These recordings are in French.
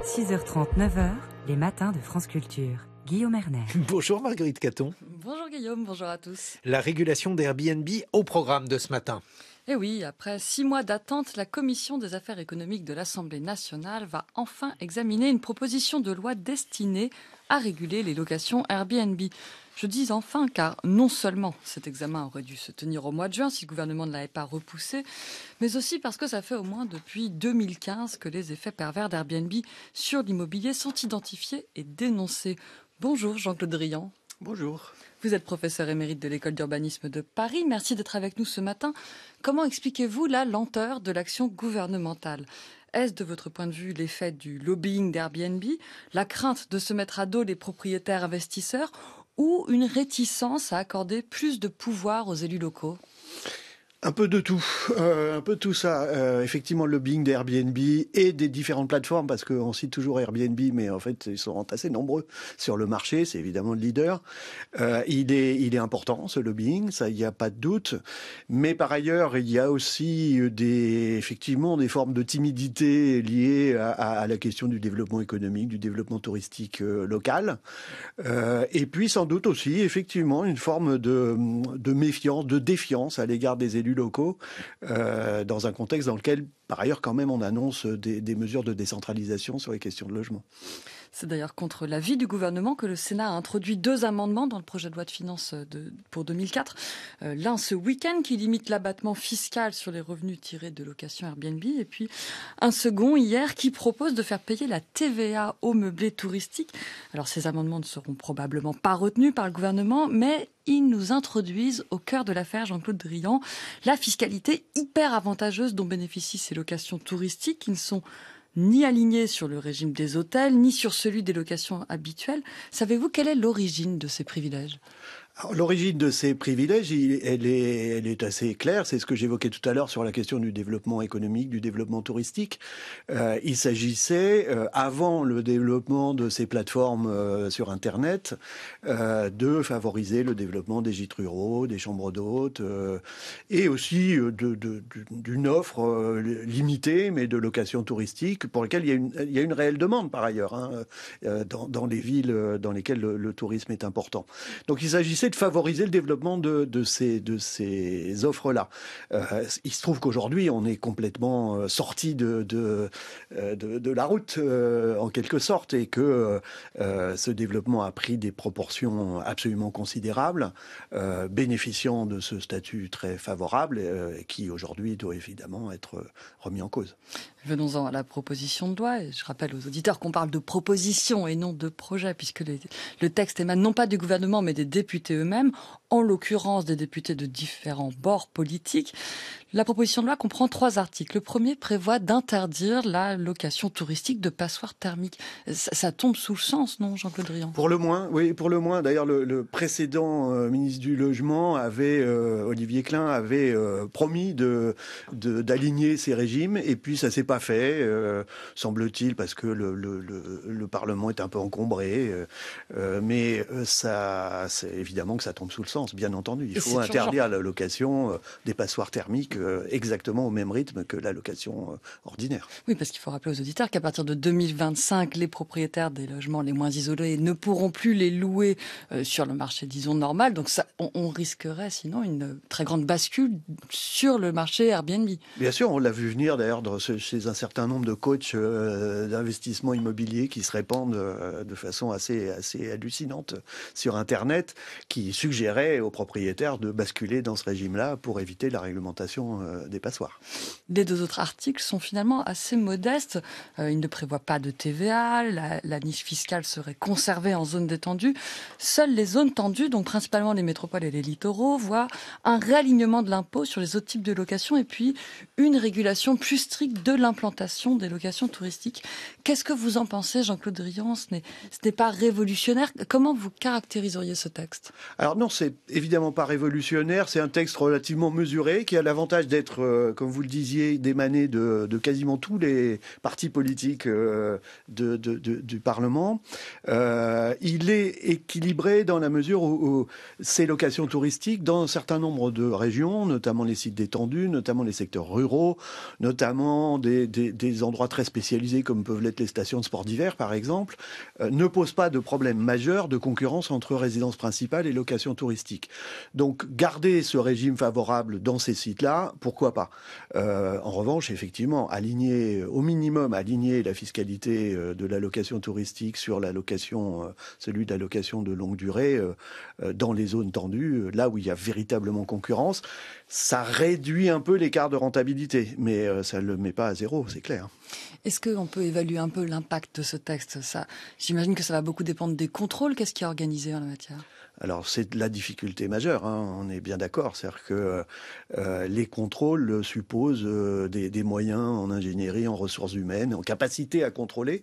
6h30, 9h, les matins de France Culture. Guillaume Erner. Bonjour Marguerite Caton. Bonjour Guillaume, bonjour à tous. La régulation d'Airbnb au programme de ce matin. Et oui, après 6 mois d'attente, la Commission des affaires économiques de l'Assemblée nationale va enfin examiner une proposition de loi destinée à réguler les locations Airbnb. Je dis enfin car non seulement cet examen aurait dû se tenir au mois de juin si le gouvernement ne l'avait pas repoussé, mais aussi parce que ça fait au moins depuis 2015 que les effets pervers d'Airbnb sur l'immobilier sont identifiés et dénoncés. Bonjour Jean-Claude Drian. Bonjour. Vous êtes professeur émérite de l'École d'urbanisme de Paris. Merci d'être avec nous ce matin. Comment expliquez-vous la lenteur de l'action gouvernementale ? Est-ce, de votre point de vue, l'effet du lobbying d'Airbnb, la crainte de se mettre à dos les propriétaires investisseurs ou une réticence à accorder plus de pouvoir aux élus locaux ? Un peu de tout ça. Effectivement, le lobbying d'Airbnb et des différentes plateformes, parce qu'on cite toujours Airbnb, mais en fait, ils sont assez nombreux sur le marché. C'est évidemment le leader. Il est important, ce lobbying, ça, il n'y a pas de doute. Mais par ailleurs, il y a aussi effectivement des formes de timidité liées à la question du développement économique, du développement touristique local. Et puis, sans doute aussi, effectivement, une forme de méfiance, de défiance à l'égard des élus locaux, dans un contexte dans lequel, par ailleurs, quand même, on annonce des mesures de décentralisation sur les questions de logement. C'est d'ailleurs contre l'avis du gouvernement que le Sénat a introduit 2 amendements dans le projet de loi de finances pour 2004. L'un ce week-end qui limite l'abattement fiscal sur les revenus tirés de location Airbnb, et puis un second hier qui propose de faire payer la TVA aux meublés touristiques. Alors ces amendements ne seront probablement pas retenus par le gouvernement, mais ils nous introduisent au cœur de l'affaire Jean-Claude Drian, la fiscalité hyper avantageuse dont bénéficient ces locations touristiques qui ne sont ni alignées sur le régime des hôtels, ni sur celui des locations habituelles. Savez-vous quelle est l'origine de ces privilèges ? Alors, l'origine de ces privilèges, elle est assez claire. C'est ce que j'évoquais tout à l'heure sur la question du développement économique, du développement touristique. Il s'agissait, avant le développement de ces plateformes sur Internet, de favoriser le développement des gîtes ruraux, des chambres d'hôtes, et aussi d'une offre limitée, mais de location touristique, pour laquelle il y a une réelle demande par ailleurs, dans les villes dans lesquelles le tourisme est important. Donc il s'agissait de favoriser le développement de ces offres-là. Il se trouve qu'aujourd'hui, on est complètement sorti de la route, en quelque sorte, et que ce développement a pris des proportions absolument considérables, bénéficiant de ce statut très favorable, qui aujourd'hui doit évidemment être remis en cause. Venons-en à la proposition de loi. Et je rappelle aux auditeurs qu'on parle de proposition et non de projet, puisque le texte émane non pas du gouvernement, mais des députés eux-mêmes, en l'occurrence des députés de différents bords politiques. La proposition de loi comprend 3 articles. Le premier prévoit d'interdire la location touristique de passoires thermiques. Ça tombe sous le sens, non, Jean-Claude Drian ? Pour le moins, oui, pour le moins. D'ailleurs, le précédent ministre du Logement Olivier Klein avait promis d'aligner ces régimes, et puis ça s'est pas fait, semble-t-il, parce que le Parlement est un peu encombré. Mais c'est évidemment que ça tombe sous le sens, bien entendu. Il faut interdire la location des passoires thermiques exactement au même rythme que la location ordinaire. Oui, parce qu'il faut rappeler aux auditeurs qu'à partir de 2025, les propriétaires des logements les moins isolés ne pourront plus les louer sur le marché, disons, normal. Donc ça, on risquerait sinon une très grande bascule sur le marché Airbnb. Bien sûr, on l'a vu venir d'ailleurs chez un certain nombre de coachs d'investissement immobilier qui se répandent de façon assez hallucinante sur Internet, qui suggéraient aux propriétaires de basculer dans ce régime-là pour éviter la réglementation des passoires. Les 2 autres articles sont finalement assez modestes. Ils ne prévoient pas de TVA, la niche fiscale serait conservée en zone détendue. Seules les zones tendues, donc principalement les métropoles et les littoraux, voient un réalignement de l'impôt sur les autres types de locations et puis une régulation plus stricte de l'implantation des locations touristiques. Qu'est-ce que vous en pensez, Jean-Claude Drian ? Ce n'est pas révolutionnaire. Comment vous caractériseriez ce texte ? Alors non, c'est évidemment pas révolutionnaire. C'est un texte relativement mesuré qui a l'avantage l'avantage d'être, comme vous le disiez, d'émaner de quasiment tous les partis politiques du Parlement. Il est équilibré dans la mesure où ces locations touristiques, dans un certain nombre de régions, notamment les sites détendus, notamment les secteurs ruraux, notamment des endroits très spécialisés comme peuvent l'être les stations de sport d'hiver, par exemple, ne posent pas de problème majeur de concurrence entre résidence principale et location touristique. Donc, garder ce régime favorable dans ces sites-là, pourquoi pas ? En revanche, effectivement, au minimum, aligner la fiscalité de la location touristique sur celui de la location de longue durée dans les zones tendues, là où il y a véritablement concurrence, ça réduit un peu l'écart de rentabilité, mais ça ne le met pas à zéro, c'est clair. Est-ce qu'on peut évaluer un peu l'impact de ce texte ? J'imagine que ça va beaucoup dépendre des contrôles. Qu'est-ce qui est organisé en la matière ? Alors c'est la difficulté majeure, on est bien d'accord. C'est-à-dire que les contrôles supposent des moyens en ingénierie, en ressources humaines, en capacité à contrôler,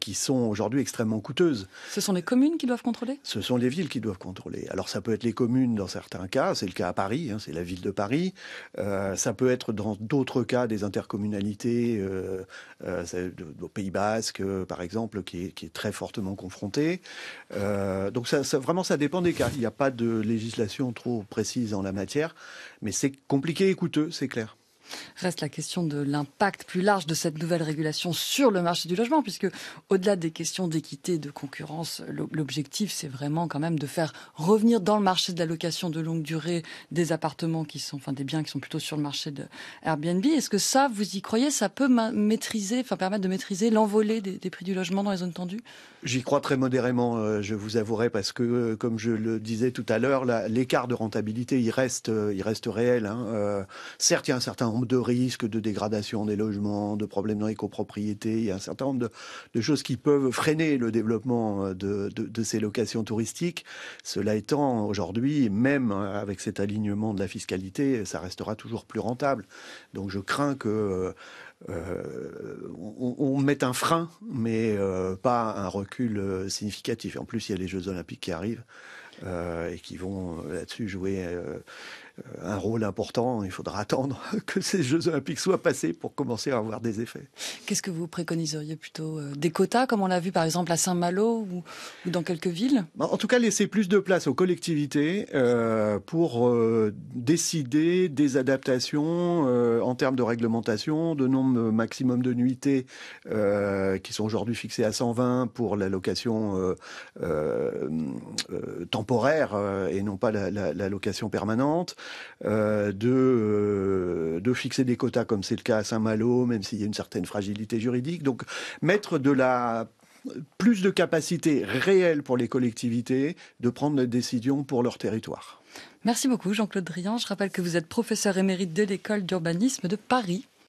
qui sont aujourd'hui extrêmement coûteuses. Ce sont les communes qui doivent contrôler ? Ce sont les villes qui doivent contrôler. Alors ça peut être les communes dans certains cas, c'est le cas à Paris, c'est la ville de Paris. Ça peut être dans d'autres cas des intercommunalités, au Pays Basque par exemple, qui est très fortement confrontée. Donc vraiment, ça dépend des cas. Il n'y a pas de législation trop précise en la matière, mais c'est compliqué et coûteux, c'est clair. Reste la question de l'impact plus large de cette nouvelle régulation sur le marché du logement, puisque au-delà des questions d'équité, de concurrence, l'objectif c'est vraiment quand même de faire revenir dans le marché de la location de longue durée des appartements des biens qui sont plutôt sur le marché de Airbnb. Est-ce que ça, vous y croyez, ça peut permettre de maîtriser l'envolée des prix du logement dans les zones tendues ? J'y crois très modérément, je vous avouerai, parce que, comme je le disais tout à l'heure, l'écart de rentabilité, il reste réel. Certes, il y a un certain nombre de risques de dégradation des logements, de problèmes dans les copropriétés. Il y a un certain nombre de choses qui peuvent freiner le développement de ces locations touristiques. Cela étant, aujourd'hui, même avec cet alignement de la fiscalité, ça restera toujours plus rentable. Donc je crains que on met un frein, mais pas un recul significatif. En plus, il y a les Jeux Olympiques qui arrivent et qui vont là-dessus jouer un rôle important. Il faudra attendre que ces Jeux Olympiques soient passés pour commencer à avoir des effets. Qu'est-ce que vous préconiseriez plutôt ? Des quotas, comme on l'a vu par exemple à Saint-Malo ou dans quelques villes ? En tout cas, laisser plus de place aux collectivités pour décider des adaptations en termes de réglementation, de nombre maximum de nuitées qui sont aujourd'hui fixées à 120 pour la location temporaire et non pas la location permanente. De fixer des quotas comme c'est le cas à Saint-Malo, même s'il y a une certaine fragilité juridique. Donc mettre plus de capacité réelle pour les collectivités de prendre des décisions pour leur territoire. Merci beaucoup Jean-Claude Drian. Je rappelle que vous êtes professeur émérite de l'école d'urbanisme de Paris.